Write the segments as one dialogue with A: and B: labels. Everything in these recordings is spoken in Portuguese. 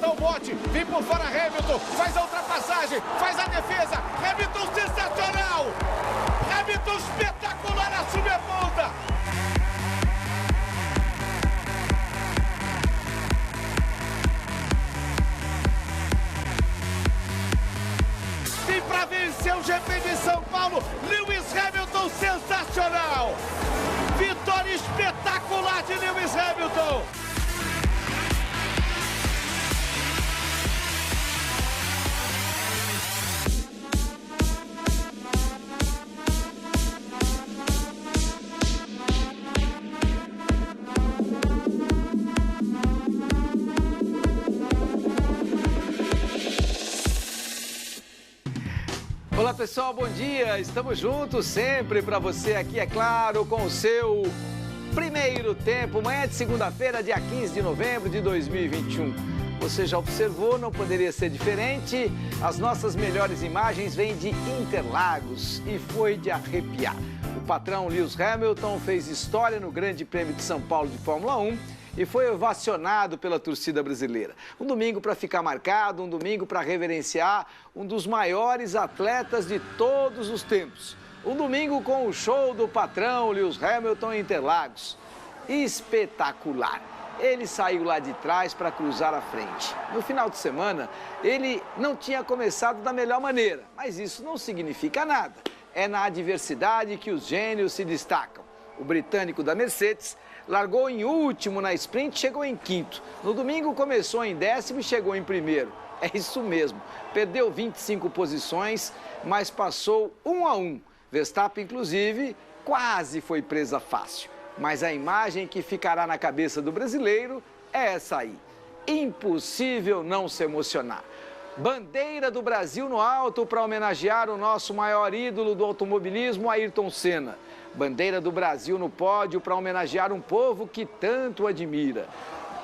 A: levanta o bote, vem por fora Hamilton, faz a ultrapassagem, faz a defesa, Hamilton sensacional! Hamilton espetacular, assume a ponta! Vem para vencer o GP de São Paulo, Lewis Hamilton sensacional! Vitória espetacular de Lewis Hamilton!
B: Olá pessoal, bom dia! Estamos juntos sempre para você aqui, é claro, com o seu primeiro tempo, manhã de segunda-feira, dia 15 de novembro de 2021. Você já observou, não poderia ser diferente, as nossas melhores imagens vêm de Interlagos e foi de arrepiar. O patrão Lewis Hamilton fez história no Grande Prêmio de São Paulo de Fórmula 1 e foi ovacionado pela torcida brasileira. Um domingo para ficar marcado, um domingo para reverenciar um dos maiores atletas de todos os tempos. Um domingo com o show do patrão Lewis Hamilton em Interlagos. Espetacular! Ele saiu lá de trás para cruzar a frente. No final de semana, ele não tinha começado da melhor maneira, mas isso não significa nada. É na adversidade que os gênios se destacam. O britânico da Mercedes largou em último na sprint, chegou em quinto. No domingo começou em décimo e chegou em primeiro. É isso mesmo, perdeu 25 posições, mas passou 1 a 1. Verstappen, inclusive, quase foi presa fácil. Mas a imagem que ficará na cabeça do brasileiro é essa aí. Impossível não se emocionar. Bandeira do Brasil no alto para homenagear o nosso maior ídolo do automobilismo, Ayrton Senna. Bandeira do Brasil no pódio para homenagear um povo que tanto admira.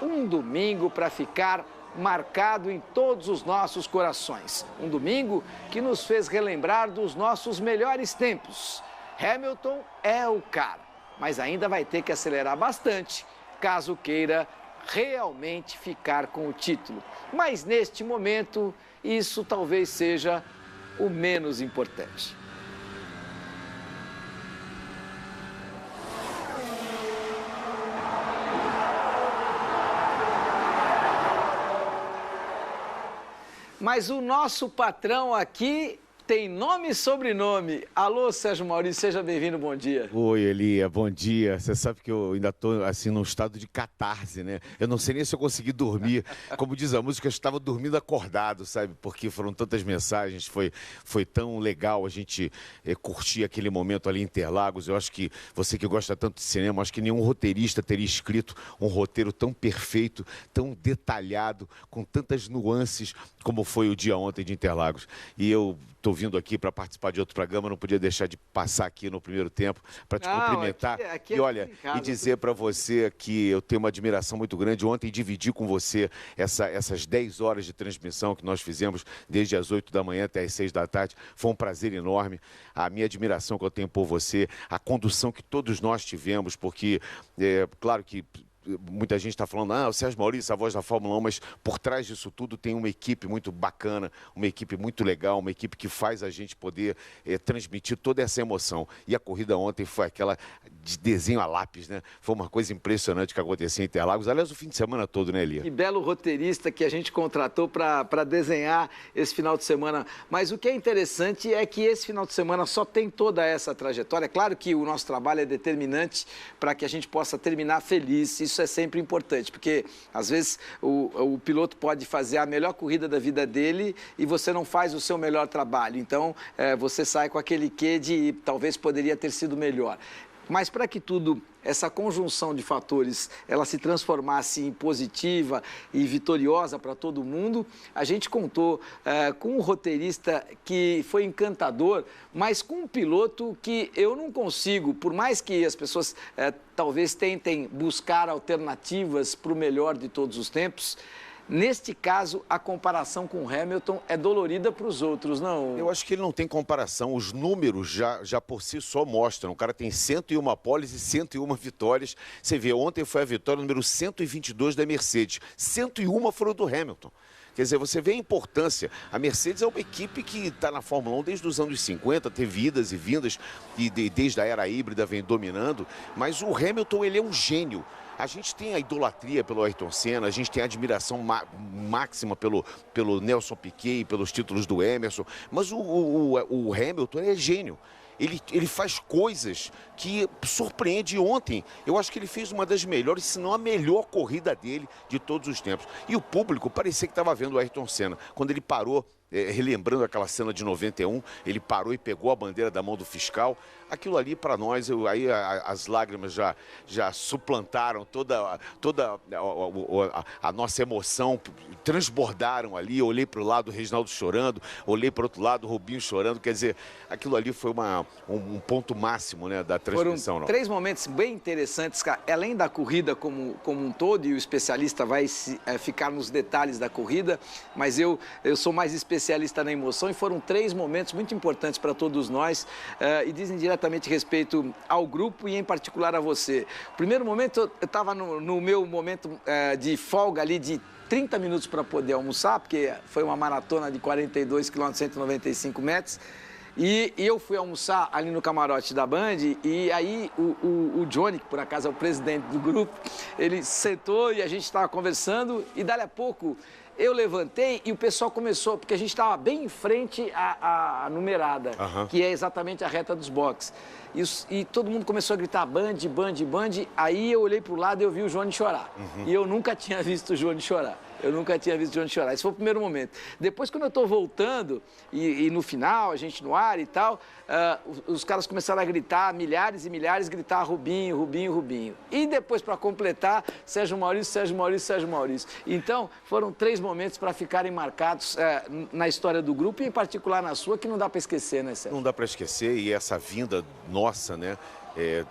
B: Um domingo para ficar marcado em todos os nossos corações. Um domingo que nos fez relembrar dos nossos melhores tempos. Hamilton é o cara, mas ainda vai ter que acelerar bastante, caso queira realmente ficar com o título. Mas neste momento, isso talvez seja o menos importante. Mas o nosso patrão aqui tem nome e sobrenome. Alô, Sérgio Maurício, seja bem-vindo, bom dia.
C: Oi, Elia, bom dia. Você sabe que eu ainda estou, assim, num estado de catarse, né? Eu não sei nem se eu consegui dormir. Como diz a música, eu estava dormindo acordado, sabe? Porque foram tantas mensagens, foi tão legal a gente curtir aquele momento ali em Interlagos. Eu acho que você que gosta tanto de cinema, acho que nenhum roteirista teria escrito um roteiro tão perfeito, tão detalhado, com tantas nuances como foi o dia ontem de Interlagos. E eu estou vindo aqui para participar de outro programa, não podia deixar de passar aqui no primeiro tempo para te cumprimentar. Aqui e olha, e dizer para você que eu tenho uma admiração muito grande. Ontem dividi com você essas 10 horas de transmissão que nós fizemos desde as 8 da manhã até as 6 da tarde. Foi um prazer enorme. A minha admiração que eu tenho por você, a condução que todos nós tivemos, porque, claro que muita gente está falando, o Sérgio Maurício, a voz da Fórmula 1, mas por trás disso tudo tem uma equipe muito bacana, uma equipe muito legal, uma equipe que faz a gente poder transmitir toda essa emoção. E a corrida ontem foi aquela de desenho a lápis, né? Foi uma coisa impressionante que aconteceu em Interlagos. Aliás, o fim de semana todo, né, Elia?
B: Que belo roteirista que a gente contratou para desenhar esse final de semana. Mas o que é interessante é que esse final de semana só tem toda essa trajetória. É claro que o nosso trabalho é determinante para que a gente possa terminar feliz. Isso é sempre importante, porque às vezes o piloto pode fazer a melhor corrida da vida dele e você não faz o seu melhor trabalho. Então, você sai com aquele quê de talvez poderia ter sido melhor. Mas para que tudo, essa conjunção de fatores, ela se transformasse em positiva e vitoriosa para todo mundo, a gente contou com um roteirista que foi encantador, mas com um piloto que eu não consigo, por mais que as pessoas talvez tentem buscar alternativas para o melhor de todos os tempos, Neste caso, a comparação com o Hamilton é dolorida para os outros, não?
C: Eu acho que ele não tem comparação. Os números já por si só mostram. O cara tem 101 poles e 101 vitórias. Você vê, ontem foi a vitória número 122 da Mercedes. 101 foram do Hamilton. Quer dizer, você vê a importância. A Mercedes é uma equipe que está na Fórmula 1 desde os anos 50, teve idas e vindas, e desde a era híbrida vem dominando. Mas o Hamilton, ele é um gênio. A gente tem a idolatria pelo Ayrton Senna, a gente tem a admiração máxima pelo Nelson Piquet e pelos títulos do Emerson, mas o Hamilton é gênio. Ele faz coisas que surpreende. Ontem. Eu acho que ele fez uma das melhores, se não a melhor corrida dele de todos os tempos. E o público parecia que estava vendo o Ayrton Senna. Quando ele parou, relembrando aquela cena de 91, ele parou e pegou a bandeira da mão do fiscal. Aquilo ali, para nós, aí as lágrimas já suplantaram toda a nossa emoção, transbordaram ali. Eu olhei para o lado, o Reginaldo chorando, olhei para o outro lado, o Rubinho chorando. Quer dizer, aquilo ali foi um ponto máximo, né, da transmissão.
B: Foram 3 momentos bem interessantes, cara. Além da corrida como um todo, e o especialista vai ficar nos detalhes da corrida, mas eu sou mais especialista na emoção, e foram 3 momentos muito importantes para todos nós, e dizem diretamente respeito ao grupo e em particular a você. O primeiro momento, eu estava no meu momento de folga ali de 30 minutos para poder almoçar, porque foi uma maratona de 42 km, 195 metros, e eu fui almoçar ali no camarote da Band, e aí o Johnny, que por acaso é o presidente do grupo, ele sentou e a gente estava conversando, e dali a pouco eu levantei e o pessoal começou, porque a gente estava bem em frente à numerada, que é exatamente a reta dos boxes. E todo mundo começou a gritar Band, Band, Band. Aí eu olhei para o lado e eu vi o Johnny chorar. E eu nunca tinha visto o Johnny chorar. Esse foi o primeiro momento. Depois, quando eu estou voltando, e no final, a gente no ar e tal, os caras começaram a gritar, milhares e milhares, gritar Rubinho, Rubinho, Rubinho. E depois, para completar, Sérgio Maurício, Sérgio Maurício, Sérgio Maurício. Então, foram 3 momentos para ficarem marcados na história do grupo, e em particular na sua, que não dá para esquecer, né, Sérgio?
C: Não dá para esquecer, e essa vinda nossa, né?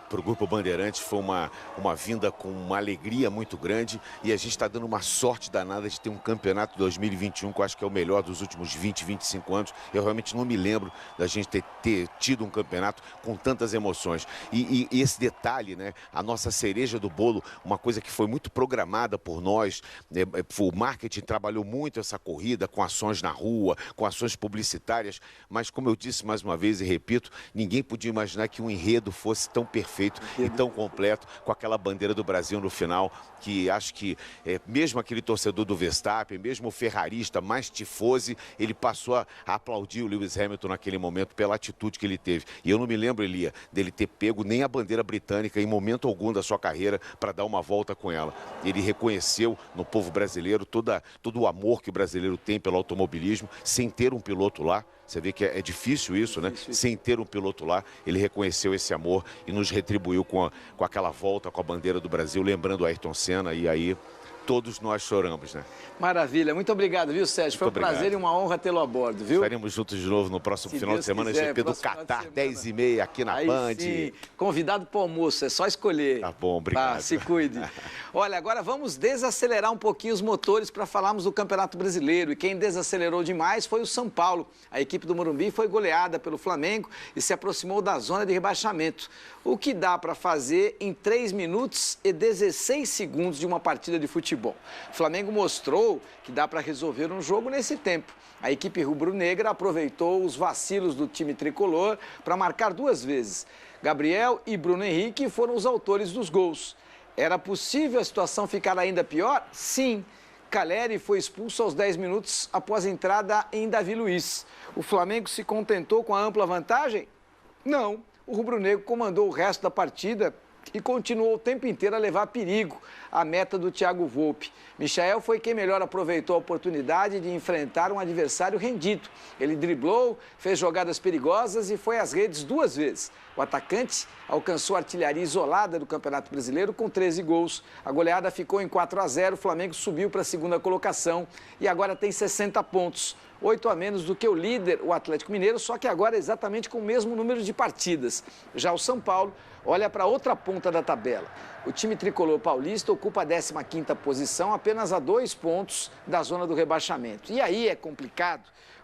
C: Para o Grupo Bandeirantes foi uma vinda com uma alegria muito grande, e a gente está dando uma sorte danada de ter um campeonato 2021 que eu acho que é o melhor dos últimos 20, 25 anos. Eu realmente não me lembro da gente ter tido um campeonato com tantas emoções. E esse detalhe, né, a nossa cereja do bolo, uma coisa que foi muito programada por nós, o marketing trabalhou muito essa corrida com ações na rua, com ações publicitárias, mas como eu disse mais uma vez e repito, ninguém podia imaginar que um enredo fosse tão perfeito e tão completo, com aquela bandeira do Brasil no final, que acho que mesmo aquele torcedor do Verstappen, mesmo o ferrarista mais tifose, ele passou a aplaudir o Lewis Hamilton naquele momento pela atitude que ele teve. E eu não me lembro, Elia, dele ter pego nem a bandeira britânica em momento algum da sua carreira para dar uma volta com ela. Ele reconheceu no povo brasileiro todo o amor que o brasileiro tem pelo automobilismo, sem ter um piloto lá. Você vê que é difícil isso, né? Sem ter um piloto lá, ele reconheceu esse amor e nos retribuiu com aquela volta com a bandeira do Brasil, lembrando o Ayrton Senna, e aí todos nós choramos, né?
B: Maravilha, muito obrigado, viu, Sérgio? Foi um prazer e uma honra tê-lo a bordo, viu?
C: Estaremos juntos de novo no próximo final de semana, GP do Catar, 10h30 aqui na Band.
B: Sim. Convidado para o almoço, é só escolher.
C: Tá bom, obrigado.
B: Tá, se cuide. Olha, agora vamos desacelerar um pouquinho os motores para falarmos do Campeonato Brasileiro. E quem desacelerou demais foi o São Paulo. A equipe do Morumbi foi goleada pelo Flamengo e se aproximou da zona de rebaixamento. O que dá para fazer em 3 minutos e 16 segundos de uma partida de futebol. O Flamengo mostrou que dá para resolver um jogo nesse tempo. A equipe rubro-negra aproveitou os vacilos do time tricolor para marcar 2 vezes. Gabriel e Bruno Henrique foram os autores dos gols. Era possível a situação ficar ainda pior? Sim. Calleri foi expulso aos 10 minutos após a entrada em Davi Luiz. O Flamengo se contentou com a ampla vantagem? Não. O rubro-negro comandou o resto da partida e continuou o tempo inteiro a levar perigo à meta do Thiago Volpi. Michael foi quem melhor aproveitou a oportunidade de enfrentar um adversário rendido. Ele driblou, fez jogadas perigosas e foi às redes 2 vezes. O atacante alcançou a artilharia isolada do Campeonato Brasileiro com 13 gols. A goleada ficou em 4-0, o Flamengo subiu para a 2ª colocação e agora tem 60 pontos. 8 a menos do que o líder, o Atlético Mineiro, só que agora exatamente com o mesmo número de partidas. Já o São Paulo olha para outra ponta da tabela. O time tricolor paulista ocupa a 15ª posição, apenas a 2 pontos da zona do rebaixamento. E aí é complicado,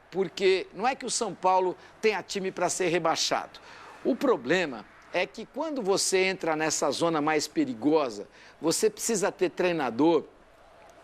B: porque não é que o São Paulo tenha time para ser rebaixado. O problema é que quando você entra nessa zona mais perigosa, você precisa ter treinador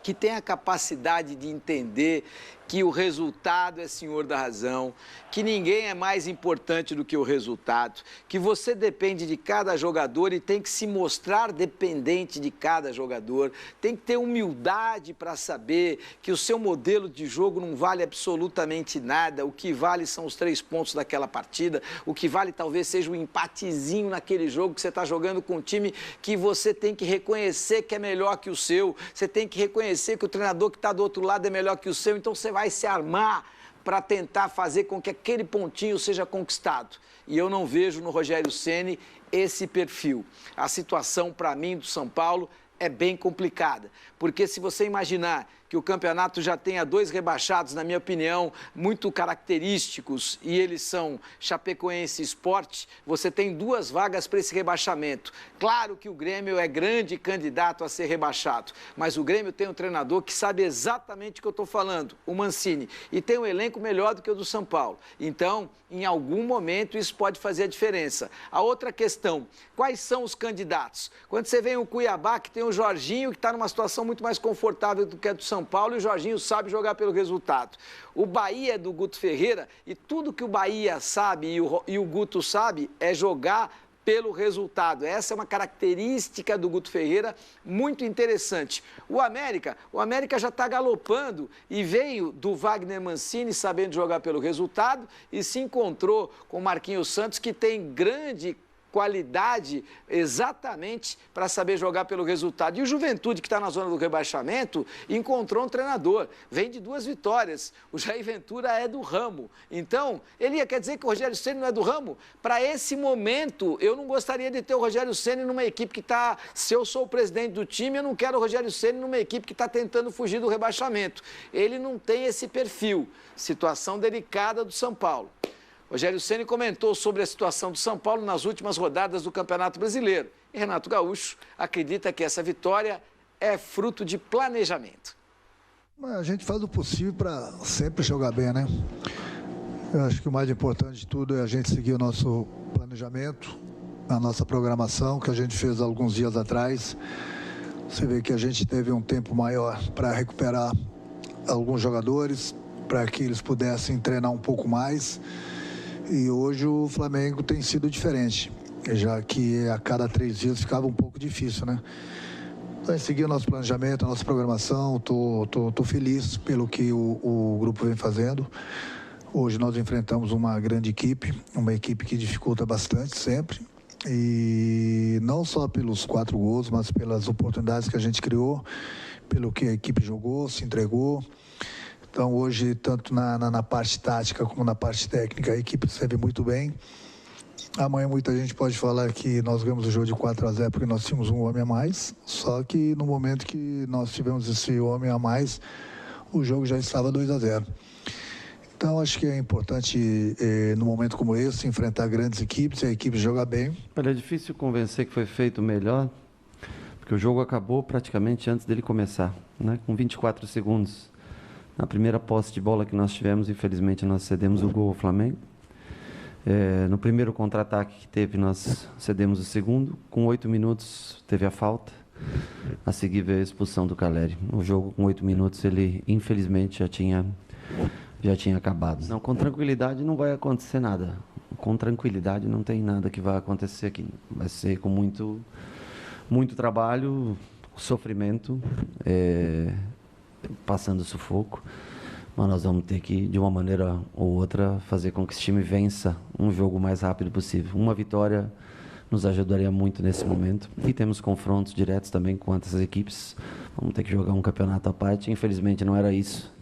B: que tenha a capacidade de entender que o resultado é senhor da razão, que ninguém é mais importante do que o resultado, que você depende de cada jogador e tem que se mostrar dependente de cada jogador, tem que ter humildade para saber que o seu modelo de jogo não vale absolutamente nada, o que vale são os 3 pontos daquela partida, o que vale talvez seja um empatezinho naquele jogo que você está jogando com um time que você tem que reconhecer que é melhor que o seu, você tem que reconhecer que o treinador que está do outro lado é melhor que o seu, então você vai se armar para tentar fazer com que aquele pontinho seja conquistado. E eu não vejo no Rogério Ceni esse perfil. A situação, para mim, do São Paulo é bem complicada, porque se você imaginar que o campeonato já tenha 2 rebaixados, na minha opinião, muito característicos, e eles são Chapecoense e Sport, você tem 2 vagas para esse rebaixamento. Claro que o Grêmio é grande candidato a ser rebaixado, mas o Grêmio tem um treinador que sabe exatamente o que eu estou falando, o Mancini, e tem um elenco melhor do que o do São Paulo. Então, em algum momento, isso pode fazer a diferença. A outra questão, quais são os candidatos? Quando você vem o Cuiabá, que tem o Jorginho, que está numa situação muito mais confortável do que a do São Paulo, e o Jorginho sabe jogar pelo resultado. O Bahia é do Guto Ferreira, e tudo que o Bahia sabe e o Guto sabe é jogar pelo resultado. Essa é uma característica do Guto Ferreira muito interessante. O América já está galopando e veio do Wagner Mancini sabendo jogar pelo resultado e se encontrou com o Marquinhos Santos, que tem grande qualidade exatamente para saber jogar pelo resultado. E o Juventude, que está na zona do rebaixamento, encontrou um treinador. Vem de 2 vitórias. O Jair Ventura é do ramo. Então, quer dizer que o Rogério Ceni não é do ramo? Para esse momento, eu não gostaria de ter o Rogério Ceni numa equipe que está... Se eu sou o presidente do time, eu não quero o Rogério Ceni numa equipe que está tentando fugir do rebaixamento. Ele não tem esse perfil. Situação delicada do São Paulo. Rogério Ceni comentou sobre a situação do São Paulo nas últimas rodadas do Campeonato Brasileiro. E Renato Gaúcho acredita que essa vitória é fruto de planejamento.
D: A gente faz o possível para sempre jogar bem, né? Eu acho que o mais importante de tudo é a gente seguir o nosso planejamento, a nossa programação, que a gente fez alguns dias atrás. Você vê que a gente teve um tempo maior para recuperar alguns jogadores, para que eles pudessem treinar um pouco mais. E hoje o Flamengo tem sido diferente, já que a cada 3 dias ficava um pouco difícil, né? Então, seguir o nosso planejamento, a nossa programação, tô feliz pelo que o grupo vem fazendo. Hoje nós enfrentamos uma grande equipe, uma equipe que dificulta bastante sempre. E não só pelos 4 gols, mas pelas oportunidades que a gente criou, pelo que a equipe jogou, se entregou. Então, hoje, tanto na parte tática como na parte técnica, a equipe serve muito bem. Amanhã, muita gente pode falar que nós ganhamos o jogo de 4-0 porque nós tínhamos um homem a mais. Só que no momento que nós tivemos esse homem a mais, o jogo já estava 2-0. Então, acho que é importante, num momento como esse, enfrentar grandes equipes e a equipe jogar bem.
E: Olha, é difícil convencer que foi feito melhor, porque o jogo acabou praticamente antes dele começar, né? Com 24 segundos. Na primeira posse de bola que nós tivemos, infelizmente, nós cedemos o gol ao Flamengo. No primeiro contra-ataque que teve, nós cedemos o segundo. Com 8 minutos, teve a falta. A seguir veio a expulsão do Caleri. O jogo, com 8 minutos, ele, infelizmente, já tinha acabado. Não, com tranquilidade não vai acontecer nada. Com tranquilidade não tem nada que vai acontecer aqui. Vai ser com muito trabalho, sofrimento, passando sufoco, mas nós vamos ter que, de uma maneira ou outra, fazer com que esse time vença um jogo o mais rápido possível. Uma vitória nos ajudaria muito nesse momento, e temos confrontos diretos também com outras equipes. Vamos ter que jogar um campeonato à parte. Infelizmente não era isso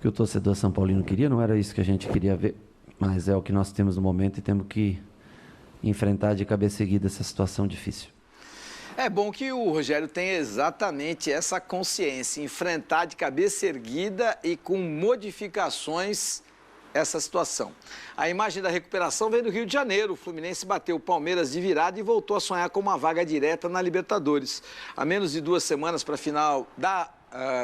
E: que o torcedor são paulino queria, não era isso que a gente queria ver, mas é o que nós temos no momento e temos que enfrentar de cabeça erguida essa situação difícil.
B: É bom que o Rogério tenha exatamente essa consciência, enfrentar de cabeça erguida e com modificações essa situação. A imagem da recuperação vem do Rio de Janeiro. O Fluminense bateu o Palmeiras de virada e voltou a sonhar com uma vaga direta na Libertadores. A menos de 2 semanas para a final da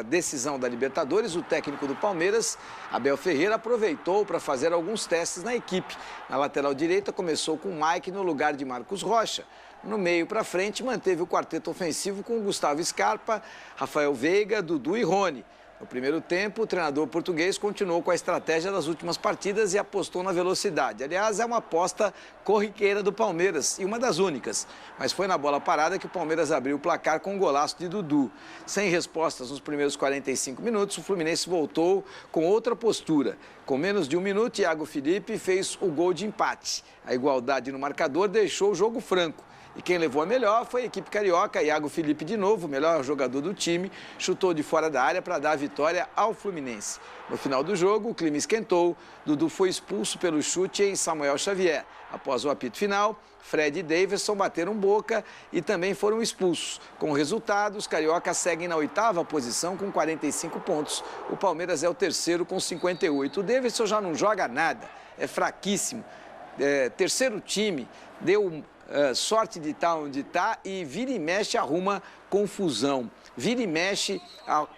B: decisão da Libertadores, o técnico do Palmeiras, Abel Ferreira, aproveitou para fazer alguns testes na equipe. Na lateral direita, começou com o Mike no lugar de Marcos Rocha. No meio para frente, manteve o quarteto ofensivo com Gustavo Scarpa, Rafael Veiga, Dudu e Rony. No primeiro tempo, o treinador português continuou com a estratégia das últimas partidas e apostou na velocidade. Aliás, é uma aposta corriqueira do Palmeiras e uma das únicas. Mas foi na bola parada que o Palmeiras abriu o placar com um golaço de Dudu. Sem respostas nos primeiros 45 minutos, o Fluminense voltou com outra postura. Com menos de 1 minuto, Iago Felipe fez o gol de empate. A igualdade no marcador deixou o jogo franco. E quem levou a melhor foi a equipe carioca. Iago Felipe, de novo, o melhor jogador do time, chutou de fora da área para dar a vitória ao Fluminense. No final do jogo, o clima esquentou. Dudu foi expulso pelo chute em Samuel Xavier. Após o apito final, Fred e Davidson bateram boca e também foram expulsos. Com o resultado, os cariocas seguem na 8ª posição com 45 pontos. O Palmeiras é o terceiro com 58. O Davidson já não joga nada, é fraquíssimo. Terceiro time, deu sorte de estar onde está e vira e mexe arruma confusão, vira e mexe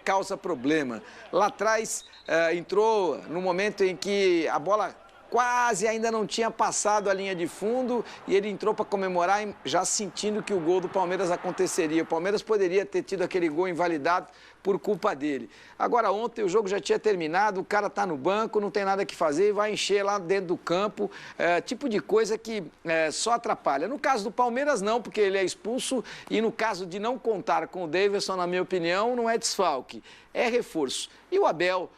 B: causa problema. Lá atrás entrou no momento em que a bola quase ainda não tinha passado a linha de fundo e ele entrou para comemorar já sentindo que o gol do Palmeiras aconteceria. O Palmeiras poderia ter tido aquele gol invalidado por culpa dele. Agora, ontem o jogo já tinha terminado, o cara está no banco, não tem nada que fazer e vai encher lá dentro do campo, tipo de coisa que só atrapalha. No caso do Palmeiras, não, porque ele é expulso e no caso de não contar com o Davidson, na minha opinião, não é desfalque, é reforço. E o Abel,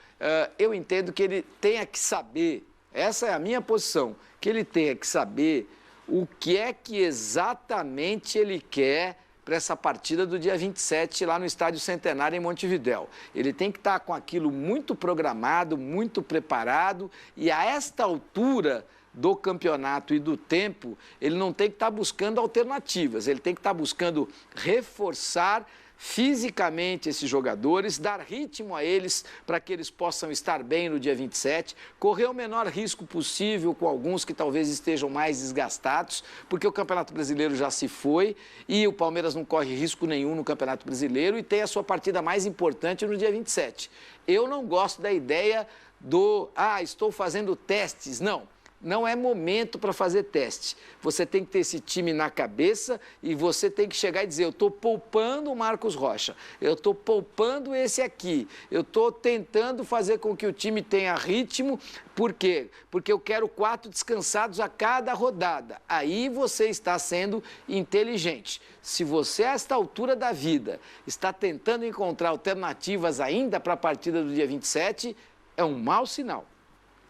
B: eu entendo que ele tenha que saber, essa é a minha posição, que ele tenha que saber o que é que exatamente ele quer para essa partida do dia 27 lá no Estádio Centenário em Montevidéu. Ele tem que estar com aquilo muito programado, muito preparado e a esta altura do campeonato e do tempo, ele não tem que estar buscando alternativas, ele tem que estar buscando reforçar fisicamente esses jogadores, dar ritmo a eles para que eles possam estar bem no dia 27, correr o menor risco possível com alguns que talvez estejam mais desgastados, porque o Campeonato Brasileiro já se foi e o Palmeiras não corre risco nenhum no Campeonato Brasileiro e tem a sua partida mais importante no dia 27. Eu não gosto da ideia do, estou fazendo testes, não é momento para fazer teste. Você tem que ter esse time na cabeça e você tem que chegar e dizer, eu estou poupando o Marcos Rocha, eu estou poupando esse aqui, eu estou tentando fazer com que o time tenha ritmo. Por quê? Porque eu quero 4 descansados a cada rodada. Aí você está sendo inteligente. Se você, a esta altura da vida, está tentando encontrar alternativas ainda para a partida do dia 27, é um mau sinal.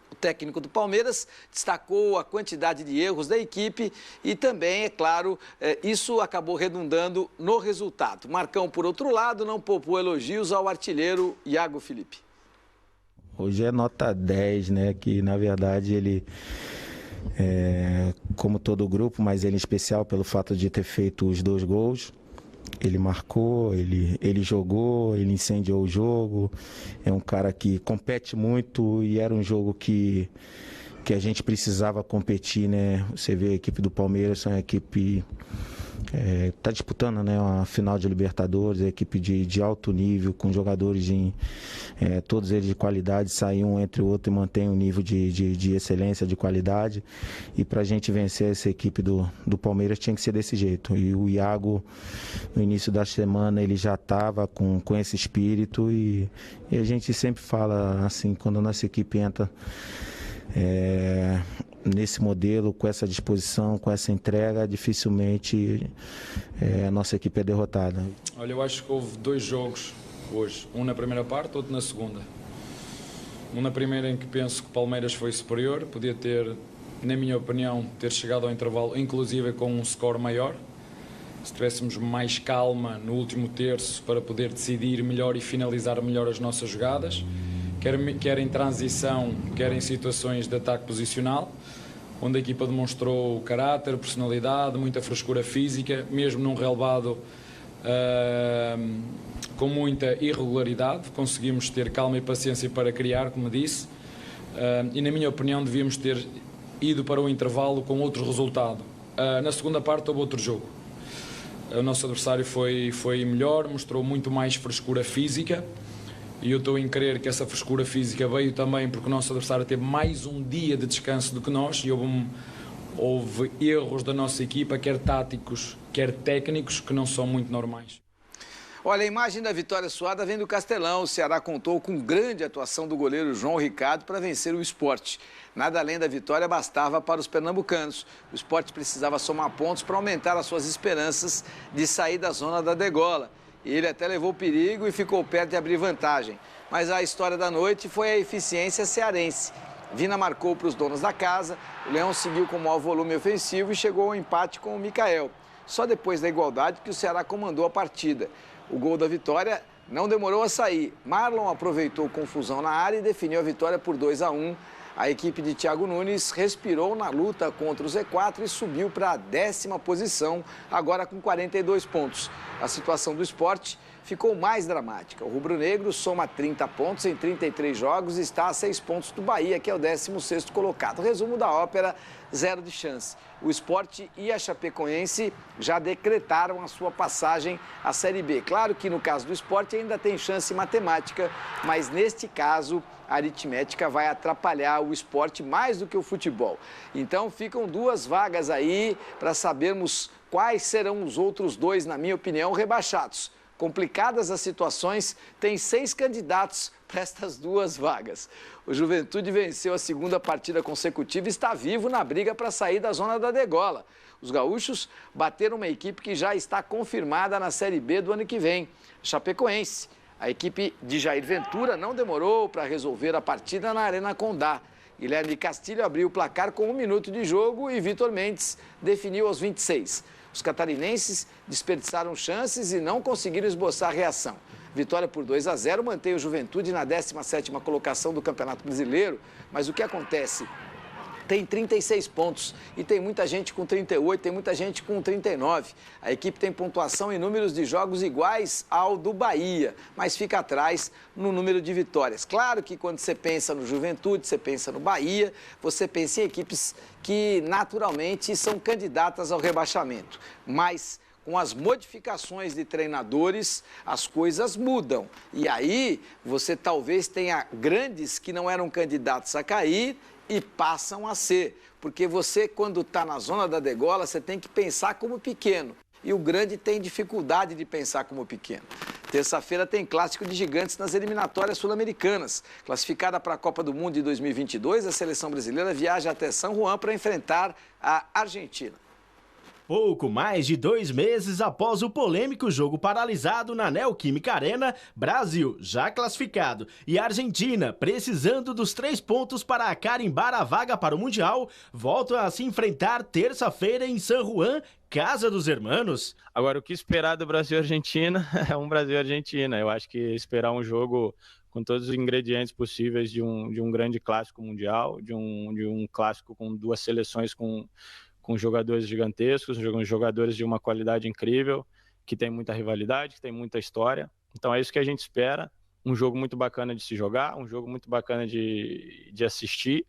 B: O técnico do Palmeiras destacou a quantidade de erros da equipe e também, é claro, isso acabou redundando no resultado. Marcão, por outro lado, não poupou elogios ao artilheiro Iago Felipe.
F: Hoje é nota 10, né? Que na verdade ele, como todo o grupo, mas ele em especial pelo fato de ter feito os 2 gols. Ele marcou, ele jogou, ele incendiou o jogo. É um cara que compete muito e era um jogo que a gente precisava competir, né? Você vê a equipe do Palmeiras, é uma equipe está disputando, né, uma final de Libertadores, a equipe de alto nível, com jogadores todos eles de qualidade, saem um entre o outro e mantém um nível de excelência, de qualidade. E para a gente vencer essa equipe do Palmeiras tinha que ser desse jeito. E o Iago, no início da semana, ele já estava com esse espírito e a gente sempre fala assim, quando a nossa equipe entra nesse modelo, com essa disposição, com essa entrega, dificilmente a nossa equipe é derrotada.
G: Olha, eu acho que houve 2 jogos hoje, um na primeira parte, outro na segunda. Um na primeira em que penso que o Palmeiras foi superior, podia ter, na minha opinião, ter chegado ao intervalo, inclusive com um score maior. Se tivéssemos mais calma no último terço para poder decidir melhor e finalizar melhor as nossas jogadas, quer em transição, quer em situações de ataque posicional. onde a equipa demonstrou caráter, personalidade, muita frescura física, mesmo num relevado com muita irregularidade. Conseguimos ter calma e paciência para criar, como disse, e na minha opinião devíamos ter ido para o intervalo com outro resultado. Na segunda parte houve outro jogo. O nosso adversário foi melhor, mostrou muito mais frescura física, e eu estou em crer que essa frescura física veio também porque o nosso adversário teve mais um dia de descanso do que nós, e houve erros da nossa equipa, quer táticos, quer técnicos, que não são muito normais.
B: Olha, a imagem da vitória suada vem do Castelão. O Ceará contou com grande atuação do goleiro João Ricardo para vencer o Sport. Nada além da vitória bastava para os pernambucanos. O Sport precisava somar pontos para aumentar as suas esperanças de sair da zona da degola. E ele até levou perigo e ficou perto de abrir vantagem. Mas a história da noite foi a eficiência cearense. Vina marcou para os donos da casa, o Leão seguiu com maior volume ofensivo e chegou ao empate com o Mikael. Só depois da igualdade que o Ceará comandou a partida. O gol da vitória não demorou a sair. Marlon aproveitou confusão na área e definiu a vitória por 2-1. A equipe de Thiago Nunes respirou na luta contra o Z4 e subiu para a 10ª posição, agora com 42 pontos. A situação do Sport ficou mais dramática. O rubro-negro soma 30 pontos em 33 jogos e está a 6 pontos do Bahia, que é o 16º colocado. Resumo da ópera, 0 de chance. O Sport e a Chapecoense já decretaram a sua passagem à Série B. Claro que no caso do Sport ainda tem chance matemática, mas neste caso a aritmética vai atrapalhar o Sport mais do que o futebol. Então ficam 2 vagas aí para sabermos quais serão os outros 2, na minha opinião, rebaixados. Complicadas as situações, tem 6 candidatos para estas 2 vagas. O Juventude venceu a 2ª partida consecutiva e está vivo na briga para sair da zona da degola. Os gaúchos bateram uma equipe que já está confirmada na Série B do ano que vem, Chapecoense. A equipe de Jair Ventura não demorou para resolver a partida na Arena Condá. Guilherme Castilho abriu o placar com 1 minuto de jogo e Vitor Mendes definiu aos 26. Os catarinenses desperdiçaram chances e não conseguiram esboçar reação. Vitória por 2-0 mantém o Juventude na 17ª colocação do Campeonato Brasileiro, mas o que acontece? Tem 36 pontos e tem muita gente com 38, tem muita gente com 39. A equipe tem pontuação em números de jogos iguais ao do Bahia, mas fica atrás no número de vitórias. Claro que quando você pensa no Juventude, você pensa no Bahia, você pensa em equipes que naturalmente são candidatas ao rebaixamento. Mas com as modificações de treinadores, as coisas mudam. E aí você talvez tenha grandes que não eram candidatos a cair e passam a ser, porque você, quando está na zona da degola, você tem que pensar como pequeno, e o grande tem dificuldade de pensar como pequeno. Terça-feira tem clássico de gigantes nas eliminatórias sul-americanas. Classificada para a Copa do Mundo de 2022, a seleção brasileira viaja até São Juan para enfrentar a Argentina.
H: Pouco mais de 2 meses após o polêmico jogo paralisado na Neoquímica Arena, Brasil já classificado e Argentina, precisando dos 3 pontos para carimbar a vaga para o Mundial, voltam a se enfrentar terça-feira em San Juan, casa dos hermanos.
I: Agora, o que esperar do Brasil e Argentina é um Brasil e Argentina. Eu acho que esperar um jogo com todos os ingredientes possíveis de um grande clássico mundial, de um clássico com 2 seleções com jogadores gigantescos, jogadores de uma qualidade incrível, que tem muita rivalidade, que tem muita história. Então é isso que a gente espera, um jogo muito bacana de se jogar, um jogo muito bacana de assistir.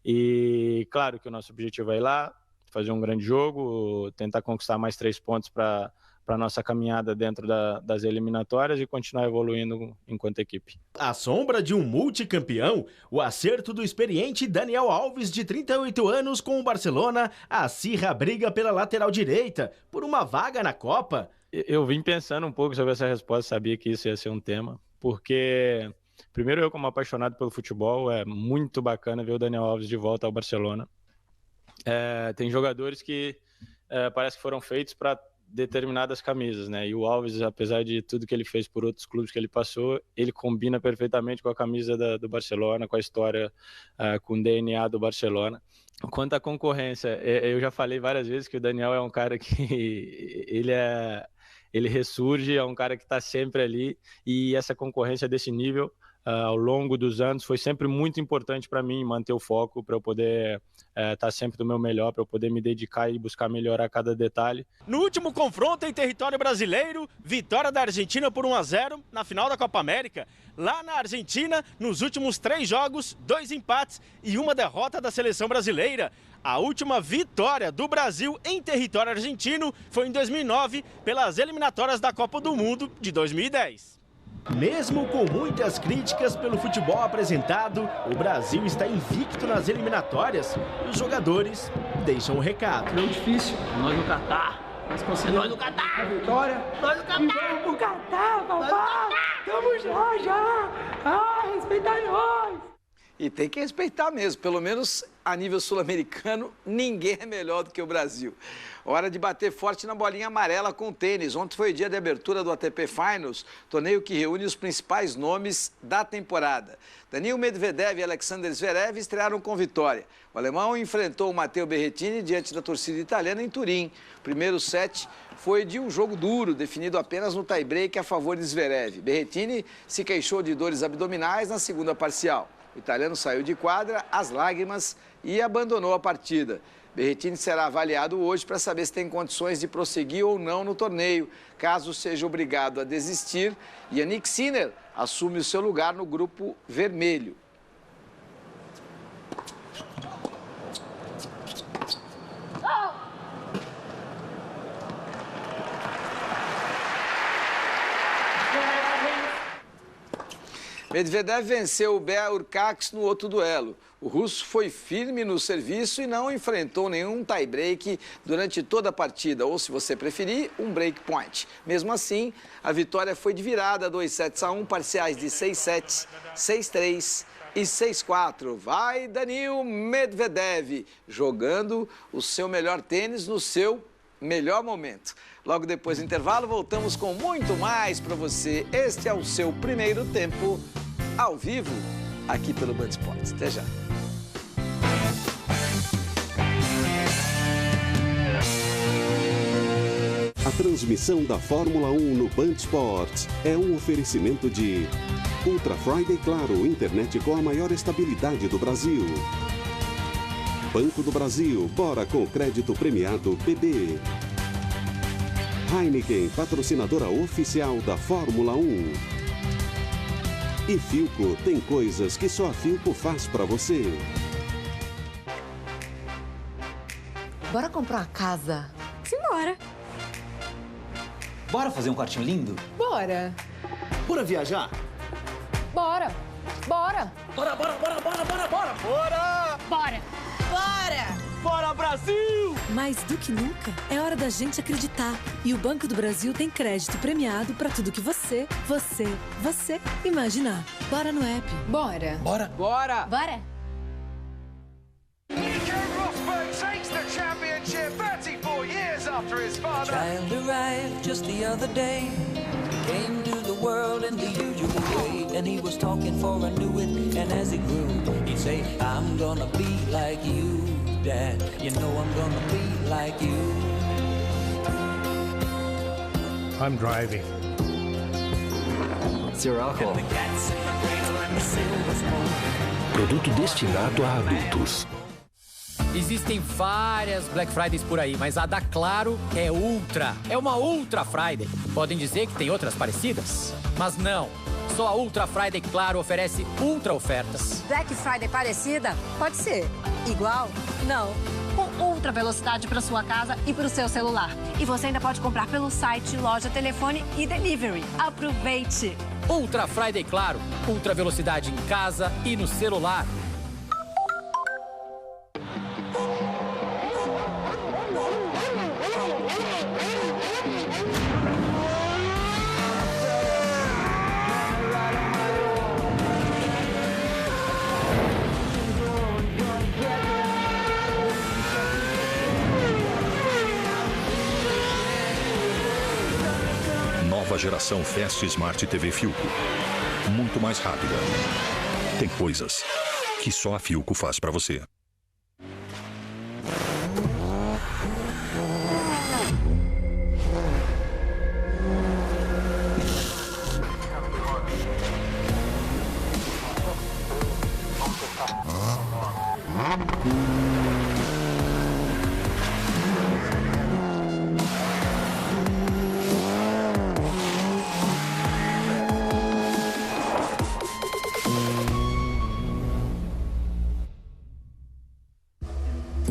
I: E claro que o nosso objetivo é ir lá, fazer um grande jogo, tentar conquistar mais 3 pontos para a nossa caminhada dentro das eliminatórias e continuar evoluindo enquanto equipe.
H: À sombra de um multicampeão, o acerto do experiente Daniel Alves, de 38 anos, com o Barcelona, acirra a briga pela lateral direita, por uma vaga na Copa.
I: Eu vim pensando um pouco sobre essa resposta, sabia que isso ia ser um tema, porque, primeiro, eu como apaixonado pelo futebol, é muito bacana ver o Daniel Alves de volta ao Barcelona. Tem jogadores que parece que foram feitos para determinadas camisas, né? E o Alves, apesar de tudo que ele fez por outros clubes que ele passou, ele combina perfeitamente com a camisa do Barcelona, com a história, com o DNA do Barcelona. Quanto à concorrência, eu já falei várias vezes que o Daniel é um cara que ele ressurge, é um cara que está sempre ali, e essa concorrência desse nível ao longo dos anos, foi sempre muito importante para mim manter o foco, para eu poder estar sempre do meu melhor, para eu poder me dedicar e buscar melhorar cada detalhe.
H: No último confronto em território brasileiro, vitória da Argentina por 1-0 na final da Copa América. Lá na Argentina, nos últimos 3 jogos, 2 empates e 1 derrota da seleção brasileira. A última vitória do Brasil em território argentino foi em 2009, pelas eliminatórias da Copa do Mundo de 2010. Mesmo com muitas críticas pelo futebol apresentado, o Brasil está invicto nas eliminatórias. Os jogadores deixam o recado.
J: Não é difícil. Nós no Catar. Nós conseguimos. Nós no Catar. A vitória. Nós no Catar. E vamos pro Catar, papai. Tamo já. Respeita nós.
B: E tem que respeitar mesmo, pelo menos a nível sul-americano, ninguém é melhor do que o Brasil. Hora de bater forte na bolinha amarela com o tênis. Ontem foi o dia de abertura do ATP Finals, torneio que reúne os principais nomes da temporada. Daniil Medvedev e Alexander Zverev estrearam com vitória. O alemão enfrentou o Matteo Berrettini diante da torcida italiana em Turim. O primeiro set foi de um jogo duro, definido apenas no tie-break a favor de Zverev. Berrettini se queixou de dores abdominais na segunda parcial. O italiano saiu de quadra, às lágrimas, e abandonou a partida. Berrettini será avaliado hoje para saber se tem condições de prosseguir ou não no torneio. Caso seja obrigado a desistir, Jannik Sinner assume o seu lugar no grupo vermelho. Medvedev venceu o Bea Urcax no outro duelo. O russo foi firme no serviço e não enfrentou nenhum tie-break durante toda a partida, ou, se você preferir, um break point. Mesmo assim, a vitória foi de virada, 2-1, parciais de 6-7, 6-3 e 6-4. Vai Daniil Medvedev, jogando o seu melhor tênis no seu melhor momento. Logo depois do intervalo, voltamos com muito mais para você. Este é o seu primeiro tempo ao vivo, aqui pelo Band Esportes. Até já.
K: A transmissão da Fórmula 1 no Band Esportes é um oferecimento de Ultra Friday Claro, internet com a maior estabilidade do Brasil. Banco do Brasil, bora com crédito premiado BB. Heineken, patrocinadora oficial da Fórmula 1. E Philco, tem coisas que só a Philco faz pra você.
L: Bora comprar uma casa? Simbora.
M: Bora fazer um quartinho lindo?
L: Bora.
M: Bora viajar?
L: Bora. Bora.
M: Bora.
H: Bora, Brasil!
N: Mais do que nunca, é hora da gente acreditar. E o Banco do Brasil tem crédito premiado para tudo que você imaginar. Bora no app.
L: Bora.
M: Bora.
L: Bora. Bora.
O: Child arrived just the other day. Came to the world in the usual way. And he was talking for I knew it. And as he grew, he'd say, I'm gonna be like you, Dad. You know I'm gonna be like you.
P: I'm driving.
M: Zero alcohol.
P: Produto destinado a adultos.
Q: Existem várias Black Fridays por aí, mas a da Claro é ultra. É uma Ultra Friday. Podem dizer que tem outras parecidas? Mas não. Só a Ultra Friday Claro oferece ultra ofertas.
L: Black Friday parecida? Pode ser. Igual? Não. Com ultra velocidade para sua casa e para o seu celular. E você ainda pode comprar pelo site, loja, telefone e delivery. Aproveite!
Q: Ultra Friday Claro. Ultra velocidade em casa e no celular.
P: Nova geração Fast Smart TV Philco. Muito mais rápida. Tem coisas que só a Philco faz pra você.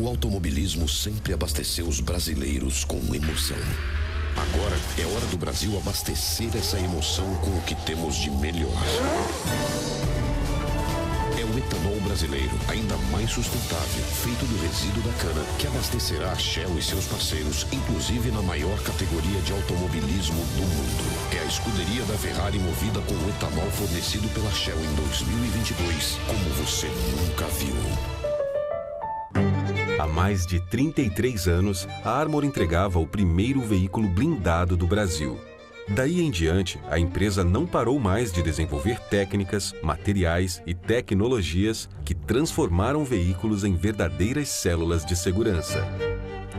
R: O automobilismo sempre abasteceu os brasileiros com emoção. Agora é hora do Brasil abastecer essa emoção com o que temos de melhor. É o etanol brasileiro, ainda mais sustentável, feito do resíduo da cana, que abastecerá a Shell e seus parceiros, inclusive na maior categoria de automobilismo do mundo. É a escuderia da Ferrari movida com o etanol fornecido pela Shell em 2022, como você nunca viu.
S: Há mais de 33 anos, a Armor entregava o primeiro veículo blindado do Brasil. Daí em diante, a empresa não parou mais de desenvolver técnicas, materiais e tecnologias que transformaram veículos em verdadeiras células de segurança.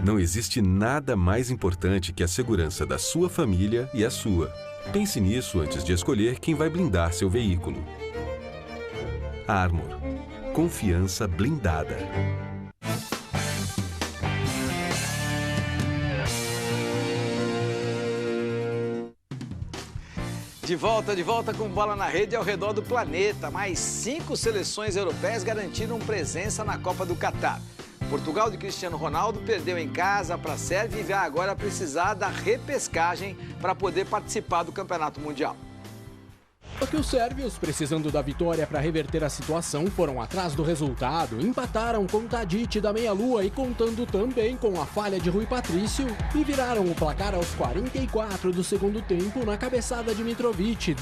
S: Não existe nada mais importante que a segurança da sua família e a sua. Pense nisso antes de escolher quem vai blindar seu veículo. Armor. Confiança blindada.
B: De volta com bola na rede ao redor do planeta. Mais 5 seleções europeias garantiram presença na Copa do Catar. Portugal de Cristiano Ronaldo perdeu em casa para a Sérvia e vai agora precisar da repescagem para poder participar do Campeonato Mundial.
T: Só que os sérvios, precisando da vitória para reverter a situação, foram atrás do resultado, empataram com Tadic da meia-lua e contando também com a falha de Rui Patrício e viraram o placar aos 44 do segundo tempo na cabeçada de Mitrovic.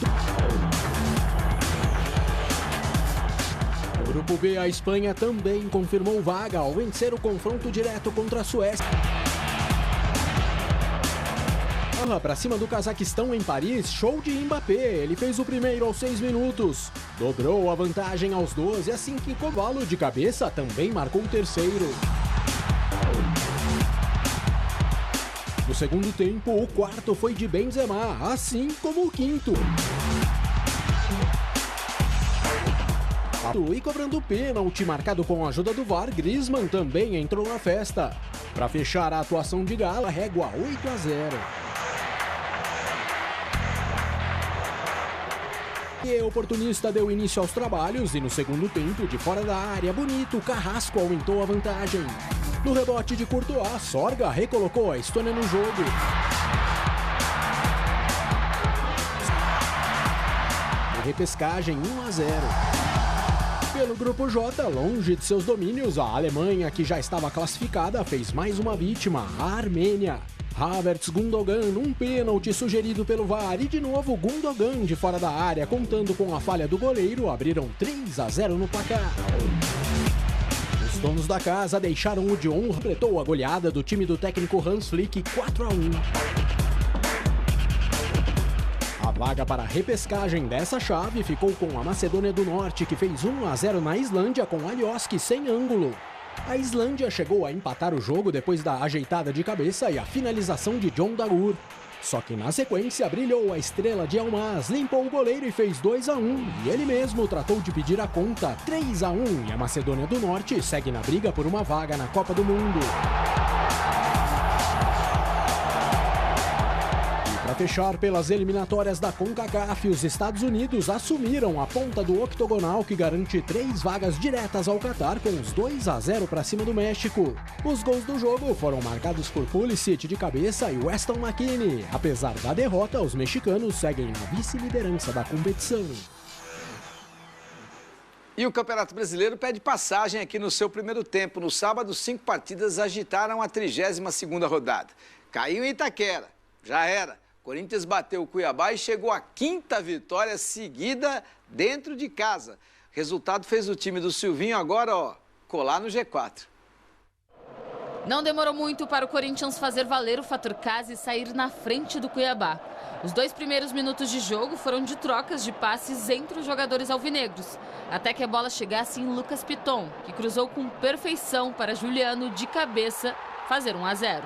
T: No grupo B, a Espanha também confirmou vaga ao vencer o confronto direto contra a Suécia. Para cima do Cazaquistão em Paris, show de Mbappé, ele fez o primeiro aos 6 minutos, dobrou a vantagem aos 12, assim que Covalo de cabeça também marcou o terceiro. No segundo tempo, o quarto foi de Benzema, assim como o quinto. E cobrando pênalti marcado com a ajuda do VAR, Griezmann também entrou na festa. Para fechar a atuação de Gala, régua 8-0. E o oportunista deu início aos trabalhos e no segundo tempo, de fora da área, bonito, Carrasco aumentou a vantagem. No rebote de Courtois, Sorga recolocou a Estônia no jogo. De repescagem 1-0. Pelo grupo J, longe de seus domínios, a Alemanha, que já estava classificada, fez mais uma vítima, a Armênia. Havertz, Gundogan, um pênalti sugerido pelo VAR e de novo Gundogan de fora da área, contando com a falha do goleiro, abriram 3-0 no placar. Os donos da casa deixaram o Dion, completou a goleada do time do técnico Hans Flick 4-1. A vaga para a repescagem dessa chave ficou com a Macedônia do Norte, que fez 1-0 na Islândia com Alioski sem ângulo. A Islândia chegou a empatar o jogo depois da ajeitada de cabeça e a finalização de John Dagur. Só que na sequência brilhou a estrela de Almaz, limpou o goleiro e fez 2-1. E ele mesmo tratou de pedir a conta, 3-1. E a Macedônia do Norte segue na briga por uma vaga na Copa do Mundo. Para fechar pelas eliminatórias da CONCACAF, os Estados Unidos assumiram a ponta do octogonal que garante 3 vagas diretas ao Catar com os 2-0 para cima do México. Os gols do jogo foram marcados por Pulisic de cabeça e Weston McKennie. Apesar da derrota, os mexicanos seguem na vice-liderança da competição.
B: E o Campeonato Brasileiro pede passagem aqui no seu primeiro tempo. No sábado, 5 partidas agitaram a 32ª rodada. Caiu em Itaquera, já era. Corinthians bateu o Cuiabá e chegou à 5ª vitória seguida dentro de casa. Resultado fez o time do Silvinho agora, colar no G4.
U: Não demorou muito para o Corinthians fazer valer o fator casa e sair na frente do Cuiabá. Os 2 primeiros minutos de jogo foram de trocas de passes entre os jogadores alvinegros, até que a bola chegasse em Lucas Piton, que cruzou com perfeição para Juliano de cabeça fazer 1-0.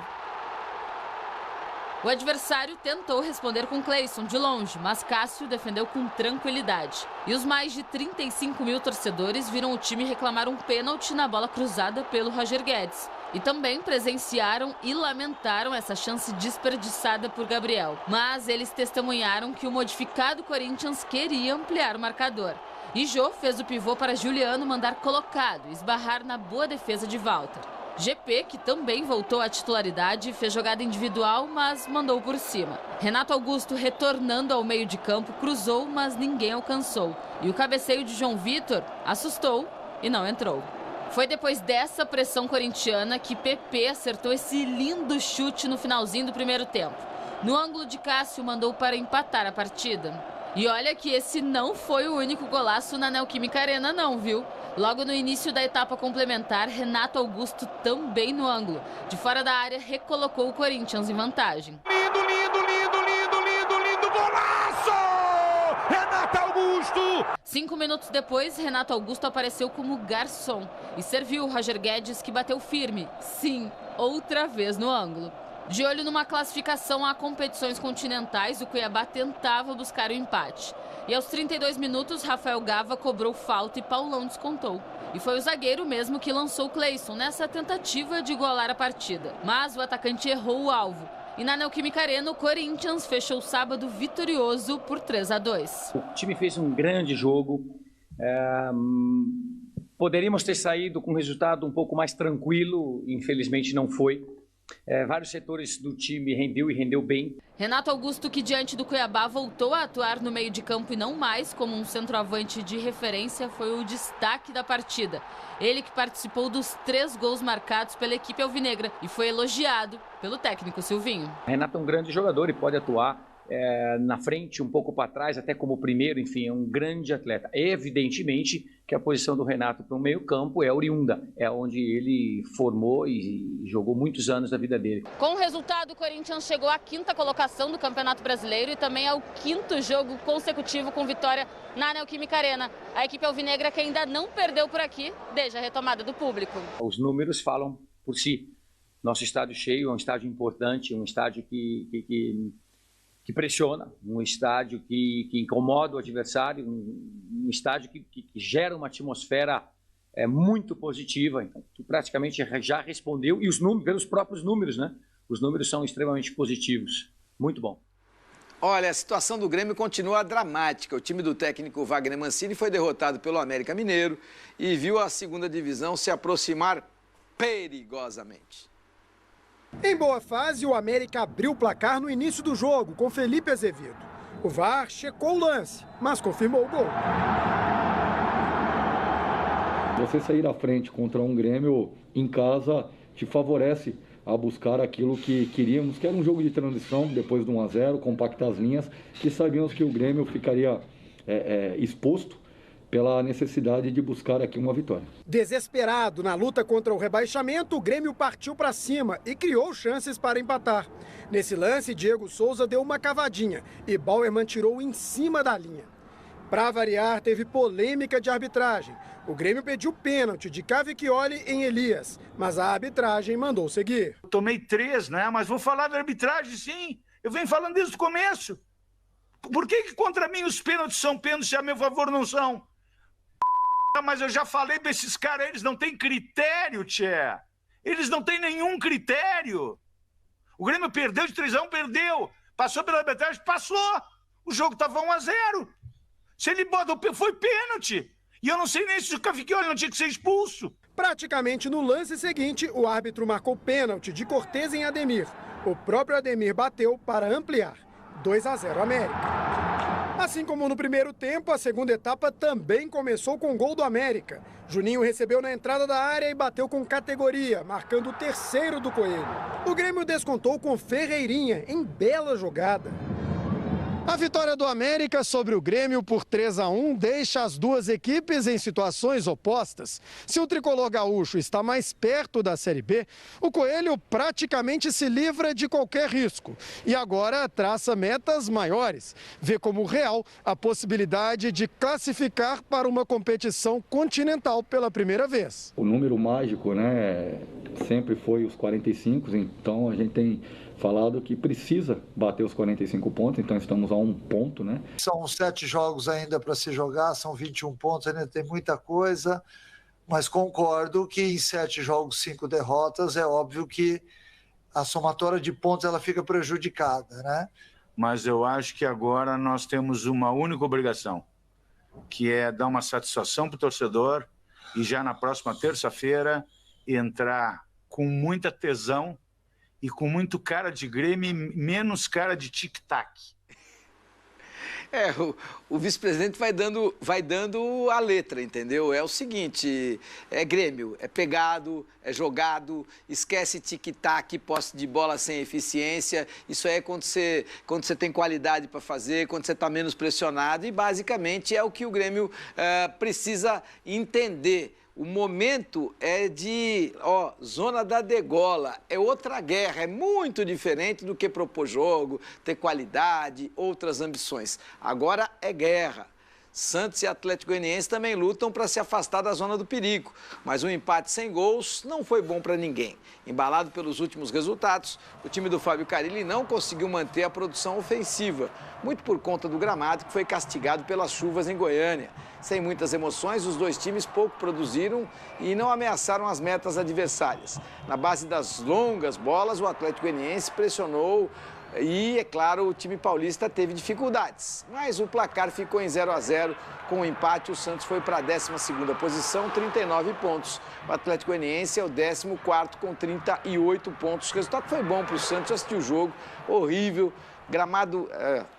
U: O adversário tentou responder com Cleison de longe, mas Cássio defendeu com tranquilidade. E os mais de 35 mil torcedores viram o time reclamar um pênalti na bola cruzada pelo Roger Guedes. E também presenciaram e lamentaram essa chance desperdiçada por Gabriel. Mas eles testemunharam que o modificado Corinthians queria ampliar o marcador. E Jô fez o pivô para Juliano mandar colocado, esbarrar na boa defesa de Walter. GP, que também voltou à titularidade, fez jogada individual, mas mandou por cima. Renato Augusto, retornando ao meio de campo, cruzou, mas ninguém alcançou. E o cabeceio de João Vitor assustou e não entrou. Foi depois dessa pressão corintiana que PP acertou esse lindo chute no finalzinho do primeiro tempo. No ângulo de Cássio, mandou para empatar a partida. E olha que esse não foi o único golaço na Neoquímica Arena não, viu? Logo no início da etapa complementar, Renato Augusto também no ângulo. De fora da área, recolocou o Corinthians em vantagem.
A: Lindo, lindo, lindo, lindo, lindo, lindo golaço! Renato Augusto!
U: 5 minutos depois, Renato Augusto apareceu como garçom e serviu o Roger Guedes, que bateu firme. Sim, outra vez no ângulo. De olho numa classificação a competições continentais, o Cuiabá tentava buscar o empate. E aos 32 minutos, Rafael Gava cobrou falta e Paulão descontou. E foi o zagueiro mesmo que lançou o Cleison nessa tentativa de igualar a partida. Mas o atacante errou o alvo. E na Neoquímica Arena, o Corinthians fechou o sábado vitorioso por 3-2.
V: O time fez um grande jogo. Poderíamos ter saído com um resultado um pouco mais tranquilo, infelizmente não foi. Vários setores do time rendeu bem.
U: Renato Augusto, que diante do Cuiabá voltou a atuar no meio de campo e não mais como um centroavante de referência, foi o destaque da partida. Ele que participou dos 3 gols marcados pela equipe alvinegra e foi elogiado pelo técnico Silvinho.
V: Renato é um grande jogador e pode atuar na frente, um pouco para trás, até como primeiro, enfim, é um grande atleta. Evidentemente que a posição do Renato para o meio-campo é oriunda, é onde ele formou e jogou muitos anos da vida dele.
U: Com o resultado, o Corinthians chegou à 5ª colocação do Campeonato Brasileiro e também ao 5º jogo consecutivo com vitória na Neoquímica Arena. A equipe alvinegra, que ainda não perdeu por aqui desde a retomada do público.
V: Os números falam por si. Nosso estádio cheio é um estádio importante, um estádio que pressiona, um estádio que incomoda o adversário, um estádio que gera uma atmosfera muito positiva. Então, tu praticamente já respondeu, e os números, pelos próprios números, né? Os números são extremamente positivos. Muito bom.
B: Olha, a situação do Grêmio continua dramática. O time do técnico Wagner Mancini foi derrotado pelo América Mineiro e viu a 2ª divisão se aproximar perigosamente.
W: Em boa fase, o América abriu o placar no início do jogo, com Felipe Azevedo. O VAR checou o lance, mas confirmou o gol.
X: Você sair à frente contra um Grêmio em casa te favorece a buscar aquilo que queríamos, que era um jogo de transição, depois do 1-0, compactar as linhas, que sabíamos que o Grêmio ficaria exposto pela necessidade de buscar aqui uma vitória.
W: Desesperado na luta contra o rebaixamento, o Grêmio partiu para cima e criou chances para empatar. Nesse lance, Diego Souza deu uma cavadinha e Bauerman tirou em cima da linha. Para variar, teve polêmica de arbitragem. O Grêmio pediu pênalti de Cavicchioli em Elias, mas a arbitragem mandou seguir.
A: Tomei 3, né? Mas vou falar da arbitragem, sim. Eu venho falando desde o começo. Por que contra mim os pênaltis são pênaltis e a meu favor não são? Mas eu já falei para esses caras, eles não têm critério, tchê. Eles não têm nenhum critério. O Grêmio perdeu de 3-1, perdeu. Passou pela arbitragem, passou. O jogo estava 1-0. Se ele botou, foi pênalti. E eu não sei nem se o Cavicchioli não tinha que ser expulso.
W: Praticamente no lance seguinte, o árbitro marcou pênalti de Cortez em Ademir. O próprio Ademir bateu para ampliar. 2-0 América. Assim como no primeiro tempo, a segunda etapa também começou com o gol do América. Juninho recebeu na entrada da área e bateu com categoria, marcando o 3º do Coelho. O Grêmio descontou com Ferreirinha, em bela jogada. A vitória do América sobre o Grêmio por 3-1 deixa as duas equipes em situações opostas. Se o tricolor gaúcho está mais perto da Série B, o Coelho praticamente se livra de qualquer risco e agora traça metas maiores. Vê como real a possibilidade de classificar para uma competição continental pela primeira vez.
X: O número mágico, né, sempre foi os 45, então a gente tem falado que precisa bater os 45 pontos, então estamos a 1 ponto, né?
Y: São 7 jogos ainda para se jogar, são 21 pontos, ainda tem muita coisa, mas concordo que em 7 jogos, 5 derrotas, é óbvio que a somatória de pontos ela fica prejudicada, né?
A: Mas eu acho que agora nós temos uma única obrigação, que é dar uma satisfação para o torcedor e já na próxima terça-feira entrar com muita tesão e com muito cara de Grêmio e menos cara de tic-tac.
B: O vice-presidente vai dando a letra, entendeu? É o seguinte, é Grêmio, é pegado, é jogado, esquece tic-tac, posse de bola sem eficiência. Isso aí é quando você tem qualidade para fazer, quando você está menos pressionado. E basicamente é o que o Grêmio precisa entender. O momento é de zona da degola, é outra guerra, é muito diferente do que propor jogo, ter qualidade, outras ambições. Agora é guerra. Santos e Atlético Goianiense também lutam para se afastar da zona do perigo, mas um empate sem gols não foi bom para ninguém. Embalado pelos últimos resultados, o time do Fábio Carille não conseguiu manter a produção ofensiva, muito por conta do gramado que foi castigado pelas chuvas em Goiânia. Sem muitas emoções, os dois times pouco produziram e não ameaçaram as metas adversárias. Na base das longas bolas, o Atlético Goianiense pressionou e, é claro, o time paulista teve dificuldades. Mas o placar ficou em 0-0. Com o empate, o Santos foi para a 12ª posição, 39 pontos. O Atlético Goianiense é o 14º com 38 pontos. O resultado foi bom para o Santos, assistiu o jogo, horrível. Gramado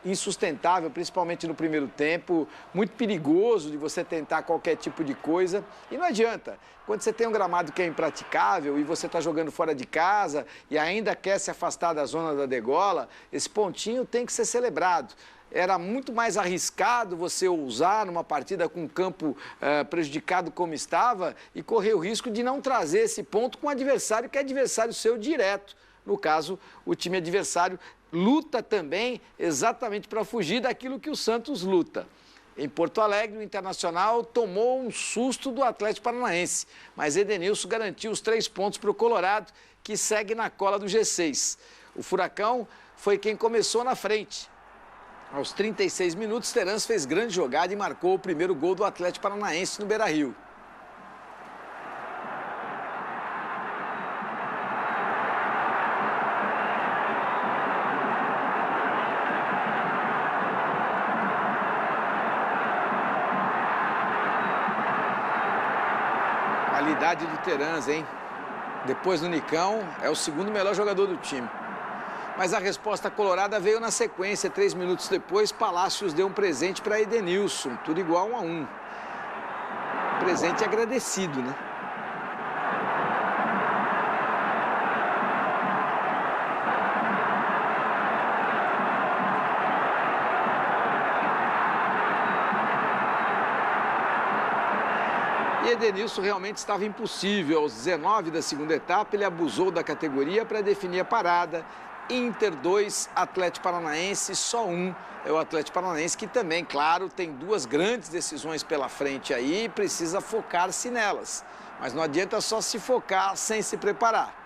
B: insustentável, principalmente no primeiro tempo, muito perigoso de você tentar qualquer tipo de coisa. E não adianta, quando você tem um gramado que é impraticável e você está jogando fora de casa e ainda quer se afastar da zona da degola, esse pontinho tem que ser celebrado. Era muito mais arriscado você ousar numa partida com o campo prejudicado como estava e correr o risco de não trazer esse ponto com um adversário que é adversário seu direto. No caso, o time adversário luta também exatamente para fugir daquilo que o Santos luta. Em Porto Alegre, o Internacional tomou um susto do Atlético Paranaense, mas Edenilson garantiu os 3 pontos para o Colorado, que segue na cola do G6. O Furacão foi quem começou na frente. Aos 36 minutos, Terans fez grande jogada e marcou o primeiro gol do Atlético Paranaense no Beira-Rio. Qualidade do Terans, hein? Depois do Nicão, é o segundo melhor jogador do time. Mas a resposta colorada veio na sequência. 3 minutos depois, Palácios deu um presente para Edenilson. Tudo igual 1-1. Presente agradecido, né? E Edenilson realmente estava impossível. Aos 19 da segunda etapa, ele abusou da categoria para definir a parada. Inter 2, Atlético Paranaense só 1. É o Atlético Paranaense que também, claro, tem 2 grandes decisões pela frente aí e precisa focar-se nelas. Mas não adianta só se focar sem se preparar.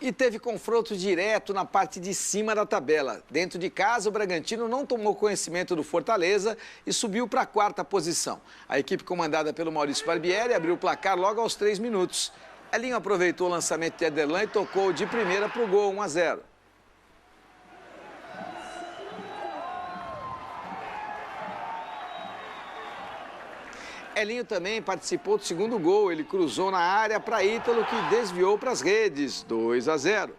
B: E teve confronto direto na parte de cima da tabela. Dentro de casa, o Bragantino não tomou conhecimento do Fortaleza e subiu para a 4ª posição. A equipe comandada pelo Maurício Barbieri abriu o placar logo aos 3 minutos. Elinho aproveitou o lançamento de Ederlan e tocou de primeira para o gol, 1-0. Elinho também participou do segundo gol. Ele cruzou na área para Ítalo, que desviou para as redes. 2-0.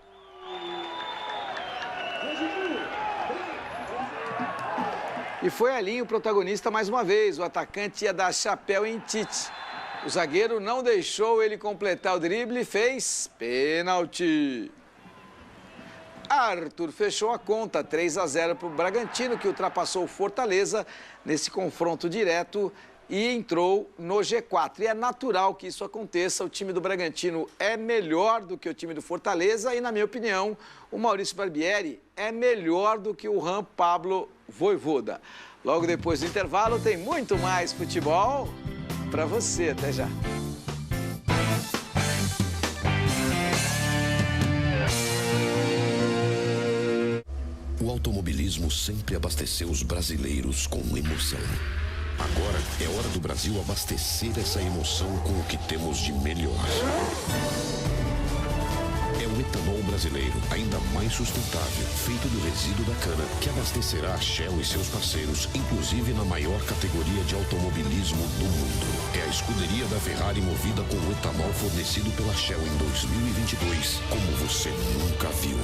B: E foi Elinho o protagonista mais uma vez. O atacante ia dar chapéu em Tite. O zagueiro não deixou ele completar o drible e fez pênalti. Arthur fechou a conta. 3-0 para o Bragantino, que ultrapassou o Fortaleza nesse confronto direto e entrou no G4. E é natural que isso aconteça. O time do Bragantino é melhor do que o time do Fortaleza e, na minha opinião, o Maurício Barbieri é melhor do que o Juan Pablo Vojvoda. Logo depois do intervalo tem muito mais futebol para você. Até já.
R: O automobilismo sempre abasteceu os brasileiros com emoção. Agora é hora do Brasil abastecer essa emoção com o que temos de melhor. É o etanol brasileiro, ainda mais sustentável, feito do resíduo da cana, que abastecerá a Shell e seus parceiros, inclusive na maior categoria de automobilismo do mundo. É a escuderia da Ferrari movida com o etanol fornecido pela Shell em 2022, como você nunca viu.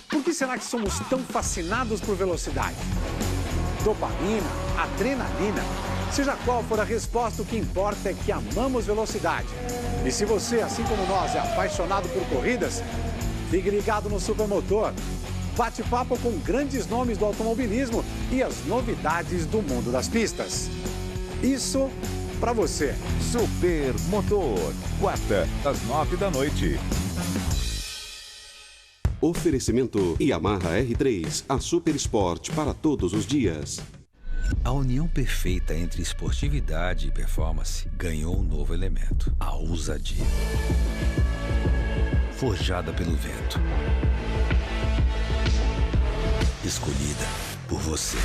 C: Por que será que somos tão fascinados por velocidade? Dopamina, adrenalina, seja qual for a resposta, o que importa é que amamos velocidade. E se você, assim como nós, é apaixonado por corridas, fique ligado no Supermotor. Bate-papo com grandes nomes do automobilismo e as novidades do mundo das pistas. Isso pra você.
D: Supermotor, quarta, às 9 da noite.
K: Oferecimento Yamaha R3, a Super Sport para todos os dias.
E: A união perfeita entre esportividade e performance ganhou um novo elemento, a ousadia. Forjada pelo vento. Escolhida por você.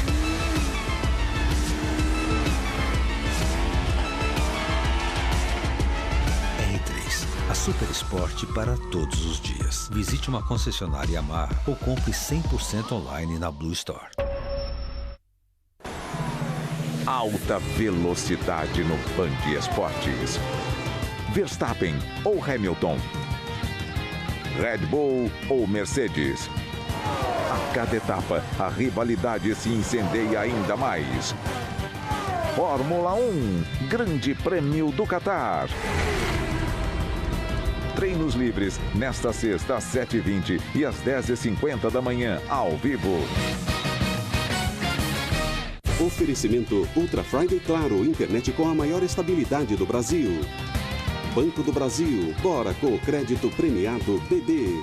E: A Super Sport para todos os dias. Visite uma concessionária Yamaha ou compre 100% online na Blue Store.
D: Alta velocidade no Band Esportes. Verstappen ou Hamilton? Red Bull ou Mercedes? A cada etapa, a rivalidade se incendeia ainda mais. Fórmula 1, Grande Prêmio do Catar. Treinos livres, nesta sexta às 7h20 e às 10h50 da manhã, ao vivo.
K: Oferecimento Ultra Friday Claro, internet com a maior estabilidade do Brasil. Banco do Brasil, bora com o crédito premiado BB.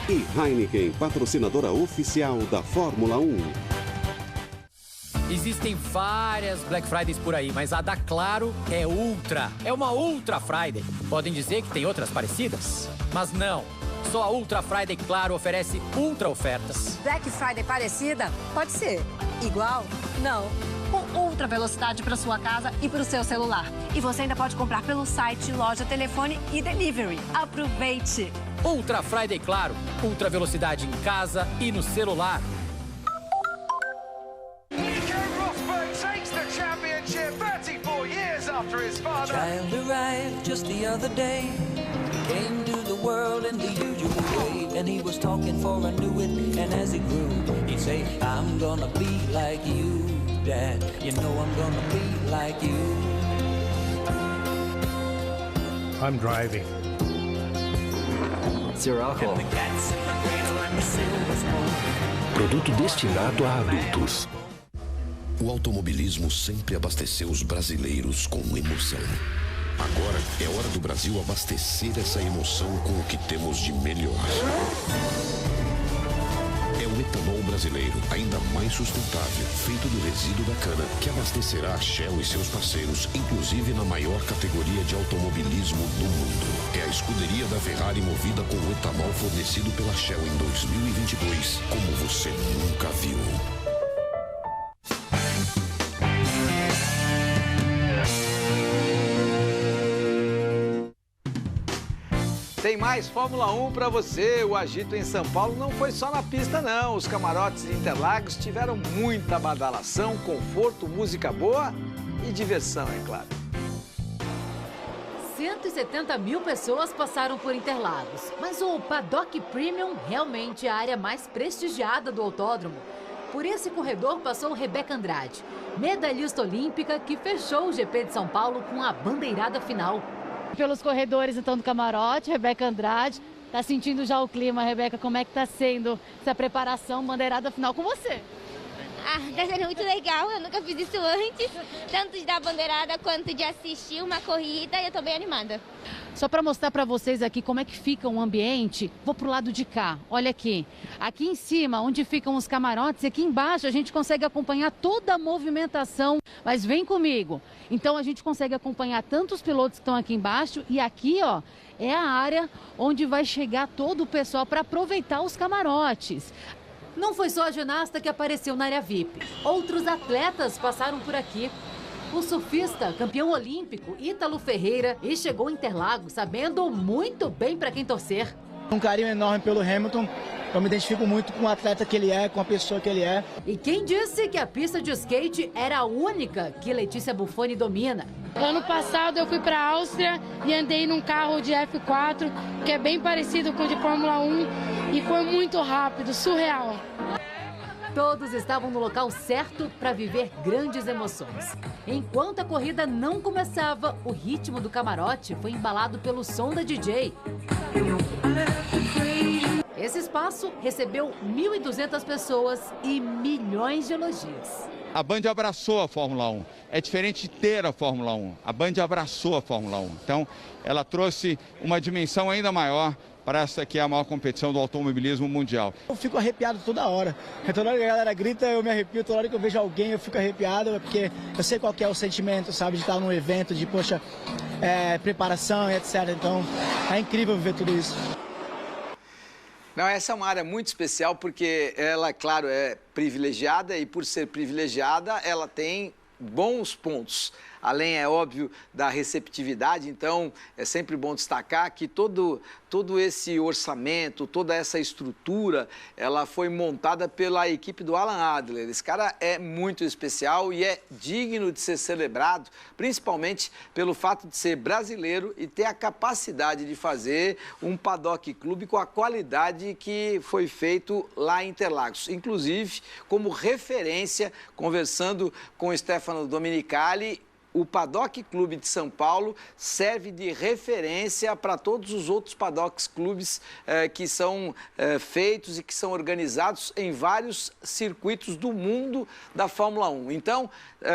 K: E Heineken, patrocinadora oficial da Fórmula 1.
Q: Existem várias Black Fridays por aí, mas a da Claro é ultra. É uma Ultra Friday. Podem dizer que tem outras parecidas, mas não. Só a Ultra Friday Claro oferece ultra ofertas.
L: Black Friday parecida? Pode ser. Igual? Não. Com ultra velocidade para sua casa e para o seu celular. E você ainda pode comprar pelo site, loja, telefone e delivery. Aproveite!
Q: Ultra Friday Claro. Ultra velocidade em casa e no celular.
O: Child arrived just the other day, came to the world in the usual way, and he was talking for I knew it, and as he grew, he'd say, I'm gonna be like you, Dad, you know I'm gonna be like you.
F: I'm driving.
E: Zero alcohol. Produto destinado a adultos. O automobilismo sempre abasteceu os brasileiros com emoção. Agora é hora do Brasil abastecer essa emoção com o que temos de melhor. É o etanol brasileiro, ainda mais sustentável, feito do resíduo da cana, que abastecerá a Shell e seus parceiros, inclusive na maior categoria de automobilismo do mundo. É a escuderia da Ferrari movida com o etanol fornecido pela Shell em 2022, como você nunca viu.
B: Tem mais Fórmula 1 para você. O agito em São Paulo não foi só na pista, não. Os camarotes de Interlagos tiveram muita badalação, conforto, música boa e diversão, é claro.
U: 170 mil pessoas passaram por Interlagos, mas o Paddock Premium realmente é a área mais prestigiada do autódromo. Por esse corredor passou Rebeca Andrade, medalhista olímpica que fechou o GP de São Paulo com a bandeirada final.
G: Pelos corredores, então, do camarote, Rebeca Andrade. Tá sentindo já o clima, Rebeca? Como é que tá sendo essa preparação, bandeirada final com você?
Z: Tá sendo muito legal, eu nunca fiz isso antes. Tanto de dar bandeirada quanto de assistir uma corrida, e eu tô bem animada.
G: Só para mostrar para vocês aqui como é que fica o ambiente, vou pro lado de cá, olha aqui. Aqui em cima, onde ficam os camarotes, aqui embaixo a gente consegue acompanhar toda a movimentação. Mas vem comigo. Então a gente consegue acompanhar tanto os pilotos que estão aqui embaixo e aqui, ó, é a área onde vai chegar todo o pessoal para aproveitar os camarotes.
U: Não foi só a ginasta que apareceu na área VIP. Outros atletas passaram por aqui.
G: o surfista, campeão olímpico, Ítalo Ferreira, e chegou em Interlagos sabendo muito bem para quem torcer.
H: Um carinho enorme pelo Hamilton. Eu me identifico muito com o atleta que ele é, com a pessoa que ele é.
G: E quem disse que a pista de skate era a única que Letícia Buffoni domina?
I: Ano passado eu fui para a Áustria e andei num carro de F4, que é bem parecido com o de Fórmula 1, e foi muito rápido, surreal.
G: Todos estavam no local certo para viver grandes emoções. Enquanto a corrida não começava, o ritmo do camarote foi embalado pelo som da DJ. Esse espaço recebeu 1.200 pessoas e milhões de elogios.
J: A Band abraçou a Fórmula 1. É diferente de ter a Fórmula 1. A Band abraçou a Fórmula 1. Então, ela trouxe uma dimensão ainda maior para essa que é a maior competição do automobilismo mundial.
H: Eu fico arrepiado toda hora. Toda hora que a galera grita, eu me arrepio. Toda hora que eu vejo alguém, eu fico arrepiado, porque eu sei qual que é o sentimento, sabe, de estar num evento, de, poxa, preparação e etc. Então, é incrível ver tudo isso.
B: Não, essa é uma área muito especial porque ela, claro, é privilegiada e por ser privilegiada, ela tem bons pontos. Além, é óbvio, da receptividade, então é sempre bom destacar que todo esse orçamento, toda essa estrutura, ela foi montada pela equipe do Alan Adler. Esse cara é muito especial e é digno de ser celebrado, principalmente pelo fato de ser brasileiro e ter a capacidade de fazer um paddock clube com a qualidade que foi feito lá em Interlagos. Inclusive, como referência, conversando com o Stefano Domenicali, o Paddock Clube de São Paulo serve de referência para todos os outros paddocks clubes que são feitos e que são organizados em vários circuitos do mundo da Fórmula 1. Então,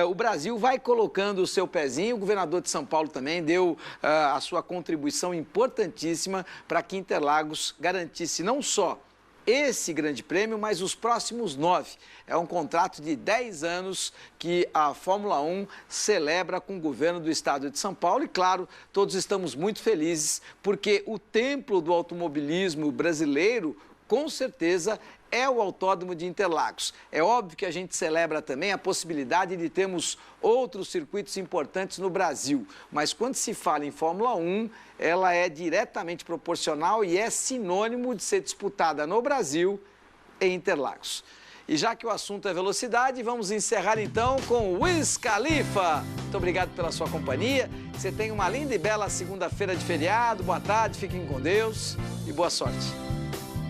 B: o Brasil vai colocando o seu pezinho, o governador de São Paulo também deu a sua contribuição importantíssima para que Interlagos garantisse não só esse grande prêmio, mas os próximos 9. É um contrato de 10 anos que a Fórmula 1 celebra com o governo do estado de São Paulo. E, claro, todos estamos muito felizes porque o templo do automobilismo brasileiro, com certeza, é o Autódromo de Interlagos. É óbvio que a gente celebra também a possibilidade de termos outros circuitos importantes no Brasil. Mas quando se fala em Fórmula 1, ela é diretamente proporcional e é sinônimo de ser disputada no Brasil em Interlagos. E já que o assunto é velocidade, vamos encerrar então com o Wiz Khalifa. Muito obrigado pela sua companhia. Você tenha uma linda e bela segunda-feira de feriado. Boa tarde, fiquem com Deus e boa sorte.